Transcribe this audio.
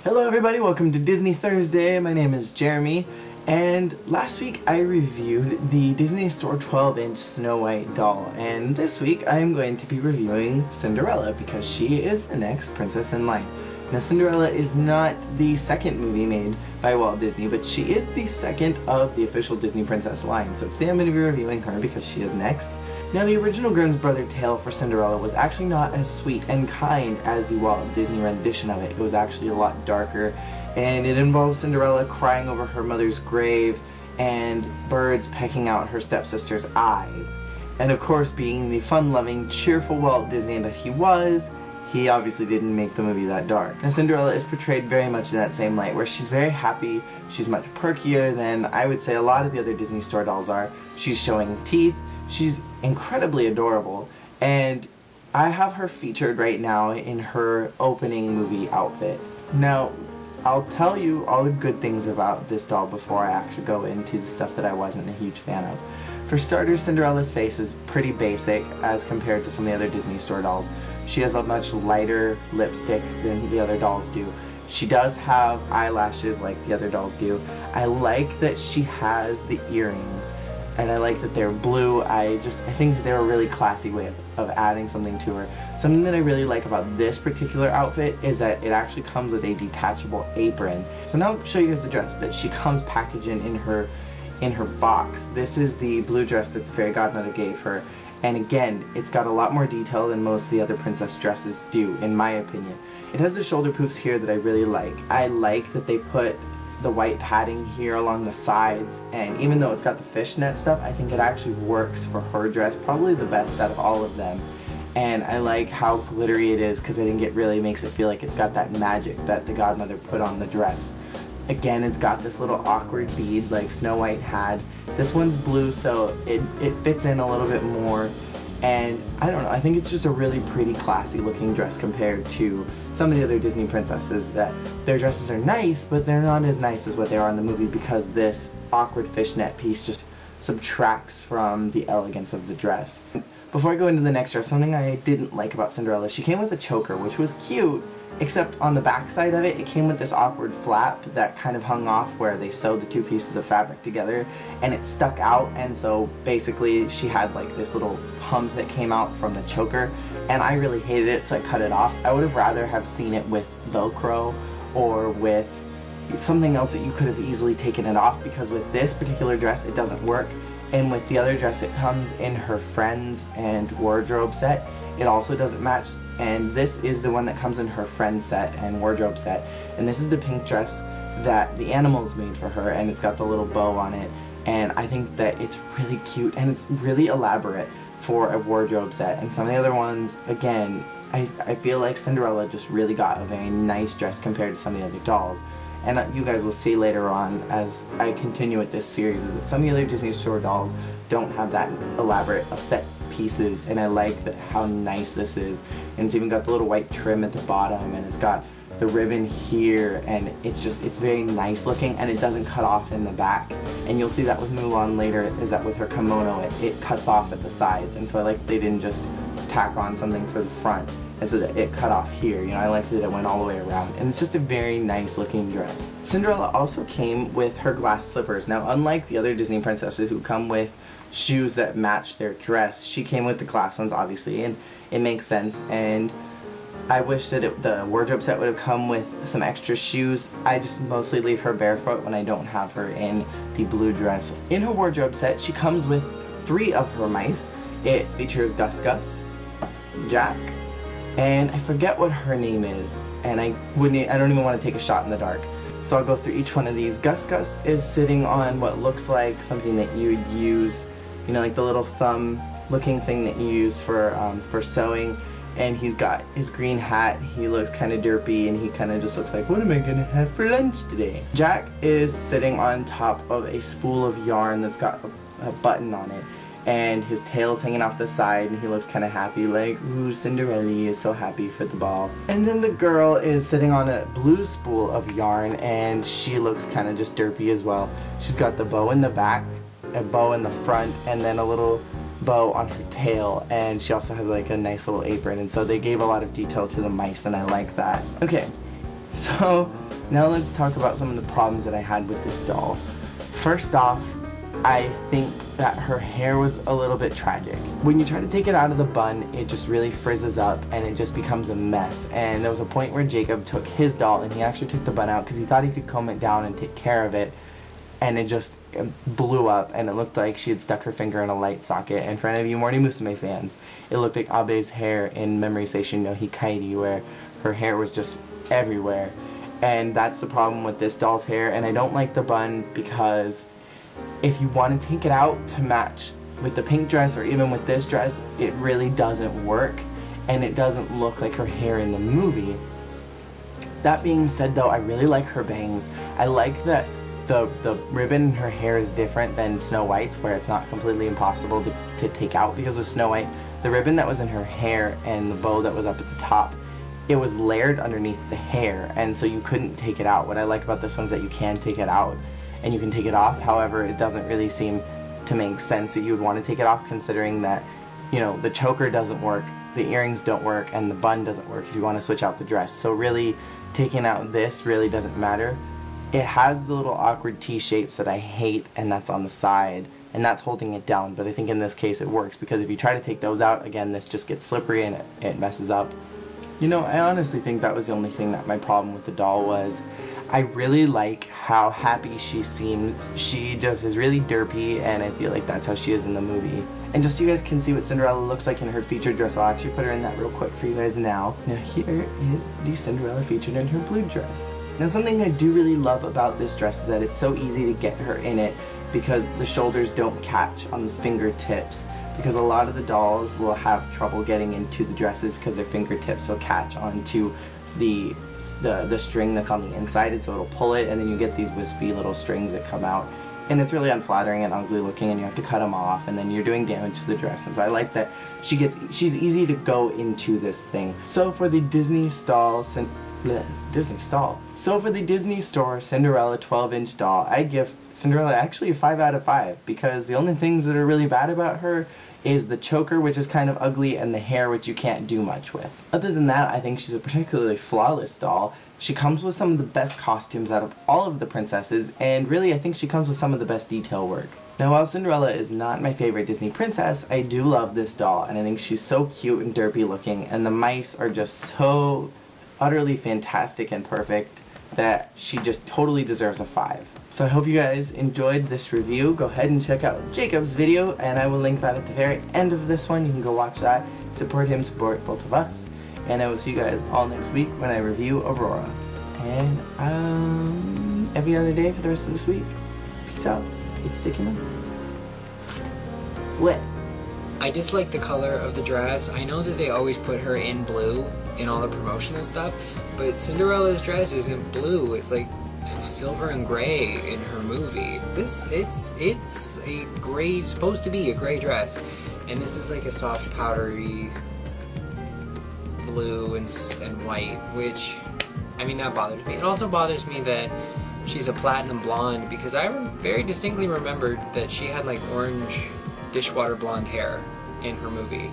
Hello everybody, welcome to Disney Thursday. My name is Jeremy, and last week I reviewed the Disney Store 12-inch Snow White doll, and this week I'm going to be reviewing Cinderella because she is the next princess in line. Now Cinderella is not the second movie made by Walt Disney, but she is the second of the official Disney princess line, so today I'm going to be reviewing her because she is next. Now the original Grimm's Brother tale for Cinderella was actually not as sweet and kind as the Walt Disney rendition of it. It was actually a lot darker, and it involved Cinderella crying over her mother's grave and birds pecking out her stepsister's eyes. And of course, being the fun-loving, cheerful Walt Disney that he was, he obviously didn't make the movie that dark. Now Cinderella is portrayed very much in that same light, where she's very happy, she's much perkier than I would say a lot of the other Disney Store dolls are. She's showing teeth, she's incredibly adorable, and I have her featured right now in her opening movie outfit. Now, I'll tell you all the good things about this doll before I actually go into the stuff that I wasn't a huge fan of. For starters, Cinderella's face is pretty basic as compared to some of the other Disney Store dolls. She has a much lighter lipstick than the other dolls do. She does have eyelashes like the other dolls do. I like that she has the earrings, and I like that they're blue. I think that they're a really classy way of adding something to her. Something that I really like about this particular outfit is that it actually comes with a detachable apron. So now I'll show you guys the dress that she comes packaged in her box. This is the blue dress that the fairy godmother gave her, and again, it's got a lot more detail than most of the other princess dresses do, in my opinion. It has the shoulder poofs here that I really like. I like that they put the white padding here along the sides, and even though it's got the fishnet stuff, I think it actually works for her dress, probably the best out of all of them. And I like how glittery it is because I think it really makes it feel like it's got that magic that the godmother put on the dress. Again, it's got this little awkward bead like Snow White had. This one's blue, so it fits in a little bit more, and I don't know, I think it's just a really pretty classy looking dress compared to some of the other Disney princesses that their dresses are nice, but they're not as nice as what they are in the movie because this awkward fishnet piece just subtracts from the elegance of the dress. Before I go into the next dress, something I didn't like about Cinderella, she came with a choker, which was cute, except on the back side of it, it came with this awkward flap that kind of hung off where they sewed the two pieces of fabric together, and it stuck out, and so basically she had like this little hump that came out from the choker, and I really hated it, so I cut it off. I would have rather have seen it with Velcro or with something else that you could have easily taken it off, because with this particular dress it doesn't work, and with the other dress it comes in her friends and wardrobe set. It also doesn't match, and this is the one that comes in her friend set and wardrobe set, and this is the pink dress that the animals made for her, and it's got the little bow on it, and I think that it's really cute and it's really elaborate for a wardrobe set. And some of the other ones, again, I feel like Cinderella just really got a very nice dress compared to some of the other dolls. And you guys will see later on as I continue with this series is that some of the other Disney Store dolls don't have that elaborate of set pieces, and I like that how nice this is. And it's even got the little white trim at the bottom, and it's got the ribbon here, and it's very nice looking, and it doesn't cut off in the back. And you'll see that with Mulan later, is that with her kimono it cuts off at the sides, and so I like that they didn't just tack on something for the front and so that it cut off here. You know, I like that it went all the way around, and it's just a very nice looking dress. Cinderella also came with her glass slippers. Now, unlike the other Disney princesses who come with shoes that match their dress, she came with the glass ones, obviously, and it makes sense. And I wish that the wardrobe set would have come with some extra shoes. I just mostly leave her barefoot when I don't have her in the blue dress. In her wardrobe set, she comes with 3 of her mice. It features Gus Gus, Jack, and I forget what her name is, and I don't even want to take a shot in the dark. So I'll go through each one of these. Gus Gus is sitting on what looks like something that you would use, you know, like the little thumb looking thing that you use for sewing, and he's got his green hat. He looks kind of derpy, and he kind of just looks like, what am I gonna have for lunch today? Jack is sitting on top of a spool of yarn that's got a button on it, and his tail's hanging off the side, and he looks kind of happy, like, ooh, Cinderella is so happy for the ball. And then the girl is sitting on a blue spool of yarn, and she looks kind of just derpy as well. She's got the bow in the back, a bow in the front, and then a little bow on her tail, and she also has like a nice little apron, and so they gave a lot of detail to the mice, and I like that. Okay, so Now let's talk about some of the problems that I had with this doll. First off, I think that her hair was a little bit tragic. When you try to take it out of the bun, it just really frizzes up and it just becomes a mess. And there was a point where Jacob took his doll and he actually took the bun out because he thought he could comb it down and take care of it. And it just blew up and it looked like she had stuck her finger in a light socket. And for any of you Morning Musume fans, it looked like Abe's hair in Memory Station no Hikairi, where her hair was just everywhere. And that's the problem with this doll's hair. And I don't like the bun because if you want to take it out to match with the pink dress or even with this dress, it really doesn't work and it doesn't look like her hair in the movie. That being said though, I really like her bangs. I like that the ribbon in her hair is different than Snow White's, where it's not completely impossible to take out, because with Snow White, the ribbon that was in her hair and the bow that was up at the top, it was layered underneath the hair, and so you couldn't take it out. What I like about this one is that you can take it out and you can take it off. However, it doesn't really seem to make sense that you would want to take it off, considering that, you know, the choker doesn't work, the earrings don't work, and the bun doesn't work if you want to switch out the dress. So really, taking out this really doesn't matter. It has the little awkward T-shapes that I hate, and that's on the side, and that's holding it down. But I think in this case it works, because if you try to take those out, again, this just gets slippery and it messes up. You know, I honestly think that was the only thing that my problem with the doll was. I really like how happy she seems. She just is really derpy, and I feel like that's how she is in the movie. And just so you guys can see what Cinderella looks like in her featured dress, I'll actually put her in that real quick for you guys now. Now here is the Cinderella featured in her blue dress. Now something I do really love about this dress is that it's so easy to get her in it because the shoulders don't catch on the fingertips. Because a lot of the dolls will have trouble getting into the dresses because their fingertips will catch onto the string that's on the inside, and so it'll pull it, and then you get these wispy little strings that come out. And it's really unflattering and ugly looking, and you have to cut them off, and then you're doing damage to the dress. And so I like that she's easy to go into this thing. So for the Disney Store Cinderella 12-inch doll, I give Cinderella actually a 5 out of 5, because the only things that are really bad about her is the choker, which is kind of ugly, and the hair, which you can't do much with. Other than that, I think she's a particularly flawless doll. She comes with some of the best costumes out of all of the princesses, and really I think she comes with some of the best detail work. Now while Cinderella is not my favorite Disney princess, I do love this doll, and I think she's so cute and derpy looking, and the mice are just so utterly fantastic and perfect that she just totally deserves a 5. So I hope you guys enjoyed this review. Go ahead and check out Jacob's video, and I will link that at the very end of this one. You can go watch that, support him, support both of us, and I will see you guys all next week when I review Aurora. And every other day for the rest of this week. Peace out. It's Dicky Numbers. What? I dislike the color of the dress. I know that they always put her in blue in all the promotional stuff, but Cinderella's dress isn't blue. It's like silver and gray in her movie. It's a gray, supposed to be a gray dress, and this is like a soft powdery blue and white, which, I mean, that bothers me. It also bothers me that she's a platinum blonde, because I very distinctly remembered that she had like orange dishwater blonde hair in her movie.